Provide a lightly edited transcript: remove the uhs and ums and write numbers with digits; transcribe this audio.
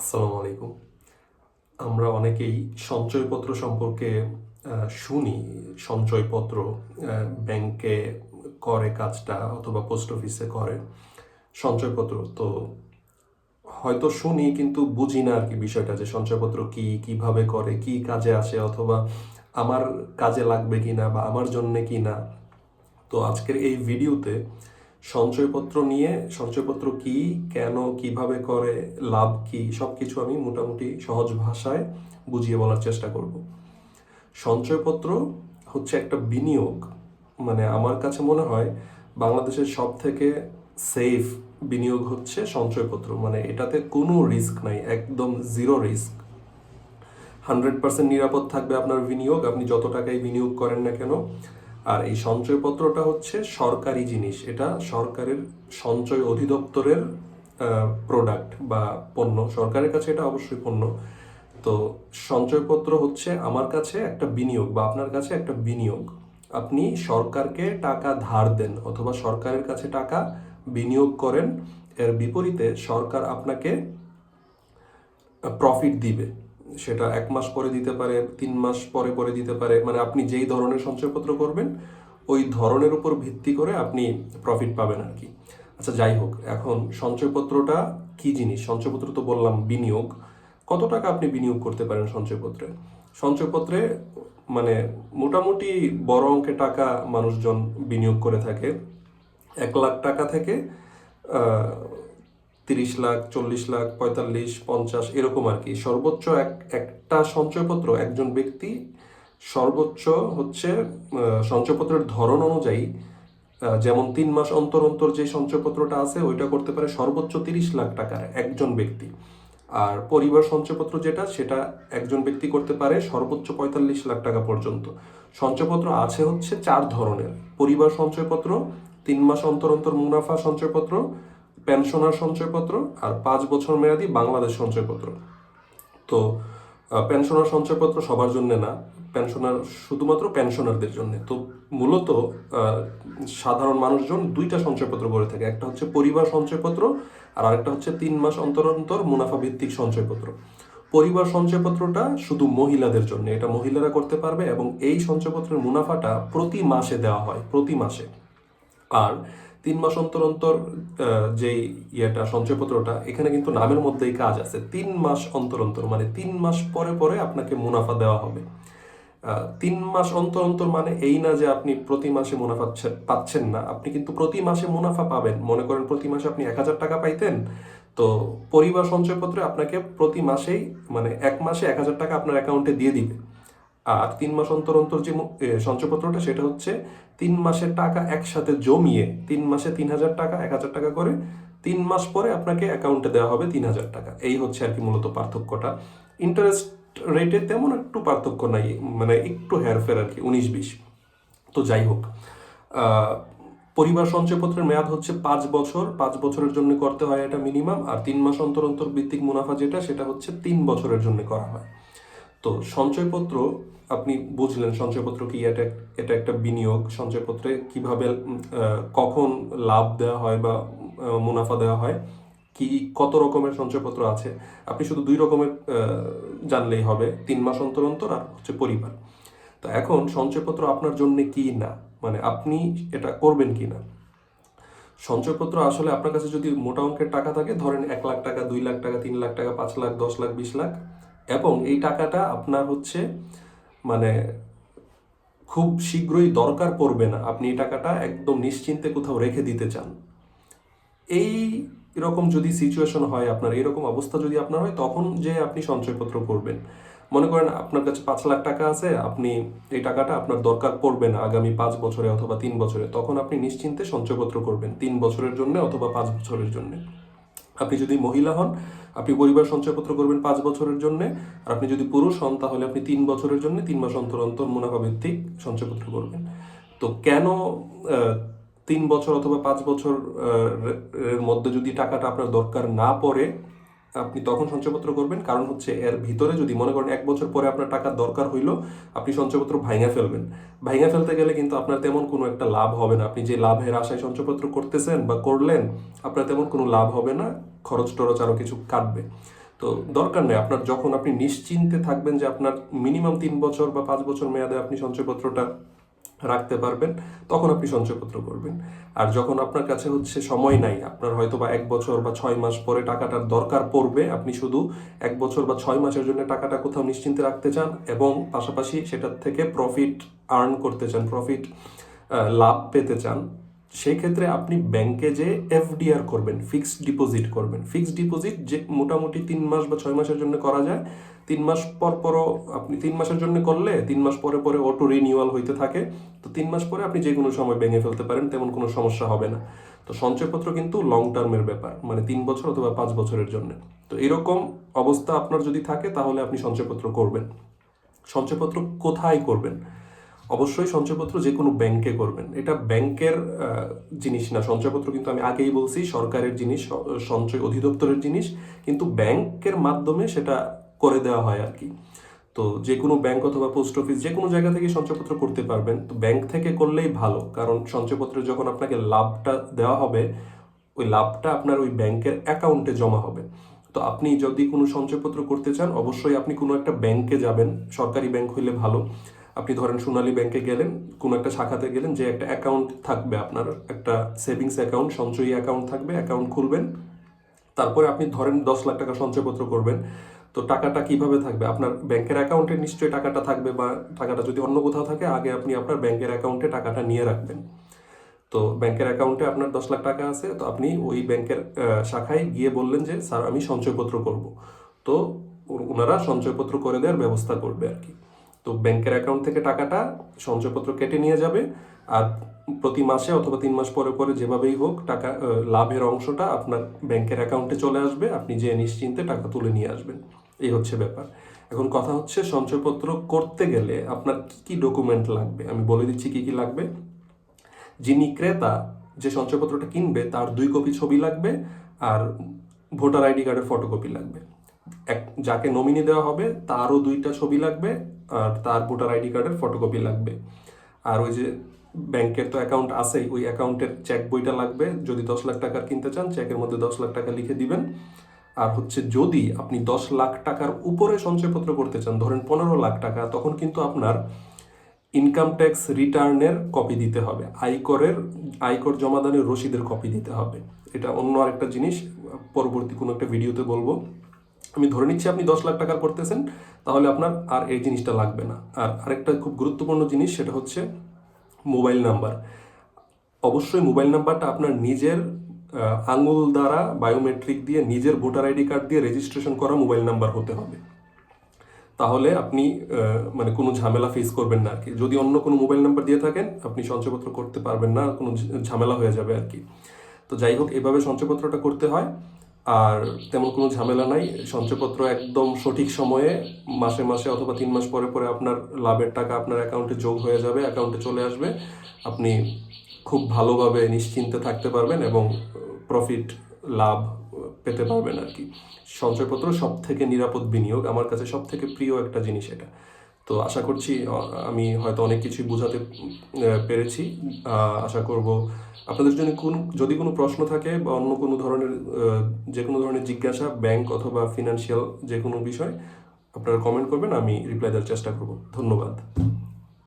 আসসালামু আলাইকুম। আমরা অনেকেই সঞ্চয়পত্র সম্পর্কে শুনি। সঞ্চয়পত্র ব্যাংকে করে কাজটা অথবা পোস্ট অফিসে করে সঞ্চয়পত্র। তো হয়তো শুনি কিন্তু বুঝি না আর কি বিষয়টা, যে সঞ্চয়পত্র কি, কিভাবে করে, কি কাজে আসে, অথবা আমার কাজে লাগবে কিনা বা আমার জন্যে কিনা। তো আজকের এই ভিডিওতে সঞ্চয়পত্র নিয়ে, সঞ্চয়পত্র কি, কেন, কিভাবে করে, লাভ কি, সবকিছু আমি মোটামুটি সহজ ভাষায় বুঝিয়ে বলার চেষ্টা করব। সঞ্চয়পত্র হচ্ছে একটা বিনিয়োগ। মানে আমার কাছে মনে হয় বাংলাদেশের সব থেকে সেফ বিনিয়োগ হচ্ছে সঞ্চয়পত্র। মানে এটাতে কোনো রিস্ক নাই, একদম জিরো রিস্ক। 100% নিরাপদ থাকবে আপনার বিনিয়োগ, আপনি যত টাকাই বিনিয়োগ করেন না কেন। আর এই সঞ্চয়পত্রটা হচ্ছে সরকারি জিনিস, এটা সরকারের সঞ্চয় অধিদপ্তরের প্রোডাক্ট বা পণ্য। সরকারের কাছে এটা অবশ্যই পণ্য। তো সঞ্চয়পত্র হচ্ছে আমার কাছে একটা বিনিয়োগ বা আপনার কাছে একটা বিনিয়োগ। আপনি সরকারকে টাকা ধার দেন অথবা সরকারের কাছে টাকা বিনিয়োগ করেন, এর বিপরীতে সরকার আপনাকে প্রফিট দিবে। সেটা 1 মাস পরে দিতে পারে, 3 মাস পরে পরে দিতে পারে। মানে আপনি যেই ধরনের সঞ্চয়পত্র করবেন ওই ধরনের উপর ভিত্তি করে আপনি প্রফিট পাবেন আর কি। আচ্ছা, যাই হোক, এখন সঞ্চয়পত্রটা কি জিনিস? সঞ্চয়পত্র তো বললাম বিনিয়োগ। কত টাকা আপনি বিনিয়োগ করতে পারেন সঞ্চয়পত্রে? সঞ্চয়পত্রে মানে মোটামুটি বড় অঙ্কের টাকা মানুষজন বিনিয়োগ করে থাকে। 1 লাখ টাকা থেকে 30 লাখ, 40 লাখ, 45, 50 এরকম আর কি। সর্বোচ্চ একটা সঞ্চয়পত্র একজন ব্যক্তি সর্বোচ্চ হচ্ছে সঞ্চয়পত্রের ধরন অনুযায়ী, যেমন 3 মাস অন্তর অন্তর যে সঞ্চয়পত্রটা আছে ওইটা করতে পারে সর্বোচ্চ 30 লাখ টাকার একজন ব্যক্তি। আর পরিবার সঞ্চয়পত্র যেটা, সেটা একজন ব্যক্তি করতে পারে সর্বোচ্চ 45 লাখ টাকা পর্যন্ত। সঞ্চয়পত্র আছে হচ্ছে 4 ধরনের: পরিবার সঞ্চয়পত্র, 3 মাস অন্তর অন্তর মুনাফা সঞ্চয়পত্র, পেনশনার সঞ্চয়পত্র, আর 5 বছর মেয়াদী বাংলাদেশ সঞ্চয়পত্র। তো পেনশনার সঞ্চয়পত্র সবার জন্য না, পেনশনার শুধুমাত্র পেনশনারদের জন্য। তো মূলত সাধারণ মানুষজন দুইটা সঞ্চয়পত্র করে থাকে, একটা হচ্ছে পরিবার সঞ্চয়পত্র আর আরেকটা হচ্ছে 3 মাস অন্তর অন্তর মুনাফা ভিত্তিক সঞ্চয়পত্র। পরিবার সঞ্চয়পত্রটা শুধু মহিলাদের জন্য, এটা মহিলারা করতে পারবে এবং এই সঞ্চয়পত্রের মুনাফাটা প্রতি মাসে দেওয়া হয়, প্রতি মাসে। আর 3 মাস অন্তর অন্তর যেই সঞ্চয়পত্রটা, এখানে কিন্তু নামের মধ্যেই কাজ আছে। 3 মাস অন্তর অন্তর মানে 3 মাস পরে পরে আপনাকে মুনাফা দেওয়া হবে। 3 মাস অন্তর অন্তর মানে এই না যে আপনি প্রতি মাসে মুনাফা পাচ্ছেন না, আপনি কিন্তু প্রতি মাসে মুনাফা পাবেন। মনে করেন প্রতি মাসে আপনি 1,000 টাকা পাইতেন, তো পরিবার সঞ্চয়পত্রে আপনাকে প্রতি মাসেই মানে 1 মাসে 1,000 টাকা আপনার অ্যাকাউন্টে দিয়ে দিবে। আর 3 মাস অন্তর অন্তর যে সঞ্চয়পত্রটা, সেটা হচ্ছে 3 মাসের টাকা একসাথে জমিয়ে 3 মাসে 3,000 টাকা, 1,000 টাকা করে 3 মাস পরে আপনাকে অ্যাকাউন্টে দেওয়া হবে 3,000 টাকা। এই হচ্ছে আর কি মূলত পার্থক্যটা। ইন্টারেস্ট রেটে তেমন একটু পার্থক্য নাই, মানে একটু হেরফের আর কি, 19-20। তো যাই হোক, পরিবার সঞ্চয়পত্রের মেয়াদ হচ্ছে 5 বছর। 5 বছরের জন্য করতে হয় এটা মিনিমাম। আর 3 মাস অন্তর অন্তর ভিত্তিক মুনাফা যেটা, সেটা হচ্ছে 3 বছরের জন্য করা হয়। তো সঞ্চয়পত্র আপনি বুঝলেন, সঞ্চয়পত্র কি, এটা এটা একটা বিনিয়োগ। সঞ্চয়পত্রে কিভাবে কখন লাভ দেওয়া হয় বা মুনাফা দেওয়া হয়, কি কত রকমের সঞ্চয়পত্র আছে, আপনি শুধু 2 রকমের জানলেই হবে: 3 মাস অন্তর অন্তর আর হচ্ছে পরিবার। তো এখন সঞ্চয়পত্র আপনার জন্য কি না, মানে আপনি এটা করবেন কি না। সঞ্চয়পত্র আসলে আপনার কাছে যদি মোটা অঙ্কের টাকা থাকে, ধরেন 1 লাখ টাকা, 2 লাখ টাকা, 3 লাখ টাকা, 5 লাখ, 10 লাখ, 20 লাখ, এবং এই টাকাটা আপনার হচ্ছে মানে খুব শীঘ্রই দরকার পড়বে না, আপনি এই টাকাটা একদম নিশ্চিন্তে কোথাও রেখে দিতে চান, এই এরকম যদি সিচুয়েশন হয় আপনার, এরকম অবস্থা যদি আপনার হয়, তখন যে আপনি সঞ্চয়পত্র করবেন। মনে করেন আপনার কাছে 5 লাখ টাকা আছে, আপনি এই টাকাটা আপনার দরকার পড়বে না আগামী 5 বছরে অথবা 3 বছরে, তখন আপনি নিশ্চিন্তে সঞ্চয়পত্র করবেন 3 বছরের জন্য অথবা 5 বছরের জন্য। আপনি যদি মহিলা হন, আপনি পরিবার সঞ্চয়পত্র করবেন 5 বছরের জন্য। আর আপনি যদি পুরুষ হন, তাহলে আপনি 3 বছরের জন্য 3 মাস অন্তর অন্তর মুনাফা ভিত্তিক সঞ্চয়পত্র করবেন। তো কেন 3 বছর অথবা 5 বছর এর মধ্যে যদি টাকাটা আপনার দরকার না পড়ে আপনি তখন সঞ্চয়পত্র করবেন? কারণ হচ্ছে এর ভিতরে যদি মনে করেন 1 বছর পরে আপনার টাকার দরকার হইলো, আপনি সঞ্চয়পত্র ভাঙা ফেলবেন। ভাঙা ফেলতে গেলে কিন্তু আপনার তেমন কোনো একটা লাভ হবে না। আপনি যে লাভের আশায় সঞ্চয়পত্র করতেছেন বা করলেন, আপনার তেমন কোনো লাভ হবে না, খরচ টরচ আরও কিছু কাটবে। তো তো দরকার নেই আপনার, যখন আপনি নিশ্চিন্তে থাকবেন যে আপনার মিনিমাম 3 বছর বা 5 বছর মেয়াদে আপনি সঞ্চয়পত্রটা রাখতে পারবেন, তখন আপনি সঞ্চয়পত্র করবেন। আর যখন আপনার কাছে হচ্ছে সময় নাই, আপনার হয়তো বা 1 বছর বা 6 মাস পরে টাকাটার দরকার পড়বে, আপনি শুধু 1 বছর বা 6 মাসের জন্য টাকাটা কোথাও নিশ্চিন্তে রাখতে চান এবং পাশাপাশি সেটার থেকে প্রফিট আর্ন করতে চান, প্রফিট লাভ পেতে চান, সেই ক্ষেত্রে আপনি ব্যাংকে যে এফডিআর করবেন, ফিক্সড ডিপোজিট করবেন। ফিক্সড ডিপোজিট যে মোটামুটি 3 মাস বা 6 মাসের জন্য করা যায়। 3 মাস পর পরও আপনি 3 মাসের জন্য করলে 3 মাস পরে পরে অটো রিনিউয়াল হইতে থাকে। তো 3 মাস পরে আপনি যে কোনো সময় ভেঙে ফেলতে পারেন, তেমন কোনো সমস্যা হবে না। তো সঞ্চয়পত্র কিন্তু লং টার্মের ব্যাপার, মানে 3 বছর অথবা 5 বছরের জন্য। তো এরকম অবস্থা আপনার যদি থাকে তাহলে আপনি সঞ্চয়পত্র করবেন। সঞ্চয়পত্র কোথায় করবেন? অবশ্যই সঞ্চয়পত্র যে কোনো ব্যাংকে করবেন। এটা ব্যাংকের জিনিস না, সঞ্চয়পত্র কিন্তু আমি আগেই বলছি সরকারের জিনিস, সঞ্চয় অধিদপ্তরের জিনিস, কিন্তু ব্যাংকের মাধ্যমে সেটা করে দেওয়া হয় আর কি। তো যে কোনো ব্যাংক অথবা পোস্ট অফিস যে কোনো জায়গা থেকে সঞ্চয়পত্র করতে পারবেন। তো ব্যাংক থেকে করলেই ভালো, কারণ সঞ্চয়পত্রে যখন আপনাকে লাভটা দেওয়া হবে, ওই লাভটা আপনার ওই ব্যাংকের অ্যাকাউন্টে জমা হবে। তো আপনি যদি কোনো সঞ্চয়পত্র করতে চান, অবশ্যই আপনি কোনো একটা ব্যাংকে যাবেন, সরকারি ব্যাংক হইলে ভালো। আপনি ধরেন সোনালী ব্যাংকে গেলেন, কোনো একটা শাখাতে গেলেন, যে একটা অ্যাকাউন্ট থাকবে, আপনার একটা সেভিংস অ্যাকাউন্ট, সঞ্চয়ী অ্যাকাউন্ট থাকবে, অ্যাকাউন্ট খুলবেন। তারপরে আপনি ধরেন 10 লাখ টাকা সঞ্চয়পত্র করবেন। তো টাকাটা কিভাবে থাকবে? আপনার ব্যাংকের অ্যাকাউন্টে নিশ্চয়ই টাকাটা থাকবে, বা টাকাটা যদি অন্য কোথাও থাকে, আগে আপনি আপনার ব্যাংকের অ্যাকাউন্টে টাকাটা নিয়ে রাখবেন। তো ব্যাংকের অ্যাকাউন্টে আপনার 10 লাখ টাকা আছে, তো আপনি ওই ব্যাংকের শাখায় গিয়ে বললেন যে স্যার আমি সঞ্চয়পত্র করব। তো ওনারা সঞ্চয়পত্র করে দেওয়ার ব্যবস্থা করবে আর কি। তো ব্যাংকের অ্যাকাউন্ট থেকে টাকাটা সঞ্চয়পত্র কেটে নিয়ে যাবে, আর প্রতি মাসে অথবা 3 মাস পরে পরে যেভাবেই হোক টাকা লাভের অংশটা আপনার ব্যাংকের অ্যাকাউন্টে চলে আসবে, আপনি যে নিশ্চিন্তে টাকা তুলে নিয়ে আসবেন। এই হচ্ছে ব্যাপার। এখন কথা হচ্ছে, সঞ্চয়পত্র করতে গেলে আপনার কি কি ডকুমেন্ট লাগবে আমি বলে দিচ্ছি কি কি লাগবে। যিনি ক্রেতা, যে সঞ্চয়পত্রটা কিনবে, তার 2 কপি ছবি লাগবে, আর ভোটার আইডি কার্ডের ফটোকপি লাগবে। যাকে নমিনি দেওয়া হবে তারও 2টা ছবি লাগবে, আর তার ভোটার আইডি কার্ডের ফটোকপি লাগবে। আর ওই যে ব্যাংকের তো অ্যাকাউন্ট আছেই, ওই অ্যাকাউন্টের চেক বইটা লাগবে। যদি 10 লাখ টাকার কিনতে চান, চেকের মধ্যে 10 লাখ টাকা লিখে দিবেন। আর হচ্ছে যদি আপনি 10 লাখ টাকার উপরে সঞ্চয়পত্র করতে চান, ধরেন 15 লাখ টাকা, তখন কিন্তু আপনার ইনকাম ট্যাক্স রিটার্নের কপি দিতে হবে, আয়কর জমাদানের রসিদের কপি দিতে হবে। এটা অন্য আরেকটা জিনিস, পরবর্তী কোনো একটা ভিডিওতে বলবো। আমি ধরে নিচ্ছি আপনি 10 লাখ টাকার করতেছেন, তাহলে আপনার আর এই জিনিসটা লাগবে না। আর আরেকটা খুব গুরুত্বপূর্ণ জিনিস, সেটা হচ্ছে মোবাইল নাম্বার। অবশ্যই মোবাইল নাম্বারটা আপনার নিজের আঙুল দ্বারা বায়োমেট্রিক দিয়ে, নিজের ভোটার আইডি কার্ড দিয়ে রেজিস্ট্রেশন করা মোবাইল নাম্বার হতে হবে। তাহলে আপনি মানে কোনো ঝামেলা ফেস করবেন না আর কি। যদি অন্য কোনো মোবাইল নাম্বার দিয়ে থাকেন, আপনি সঞ্চয়পত্র করতে পারবেন না, কোনো ঝামেলা হয়ে যাবে আর কি। তো যাই হোক, এভাবে সঞ্চয়পত্রটা করতে হয়। আর তেমন কোনো ঝামেলা নাই, সঞ্চয়পত্র একদম সঠিক সময়ে মাসে মাসে অথবা 3 মাস পরে পরে আপনার লাভের টাকা আপনার অ্যাকাউন্টে যোগ হয়ে যাবে, অ্যাকাউন্টে চলে আসবে। আপনি খুব ভালোভাবে নিশ্চিন্তে থাকতে পারবেন এবং প্রফিট, লাভ পেতে পারবেন আর কি। সঞ্চয়পত্র সব থেকে নিরাপদ বিনিয়োগ, আমার কাছে সব থেকে প্রিয় একটা জিনিস এটা। তো আশা করছি আমি হয়তো অনেক কিছুই বোঝাতে পেরেছি। আশা করব আপনাদের জন্য যদি কোনো প্রশ্ন থাকে বা অন্য কোনো ধরনের যে কোনো ধরনের জিজ্ঞাসা, ব্যাংক অথবা ফিনান্সিয়াল যে কোনো বিষয়, আপনারা কমেন্ট করবেন, আমি রিপ্লাই দেওয়ার চেষ্টা করব। ধন্যবাদ।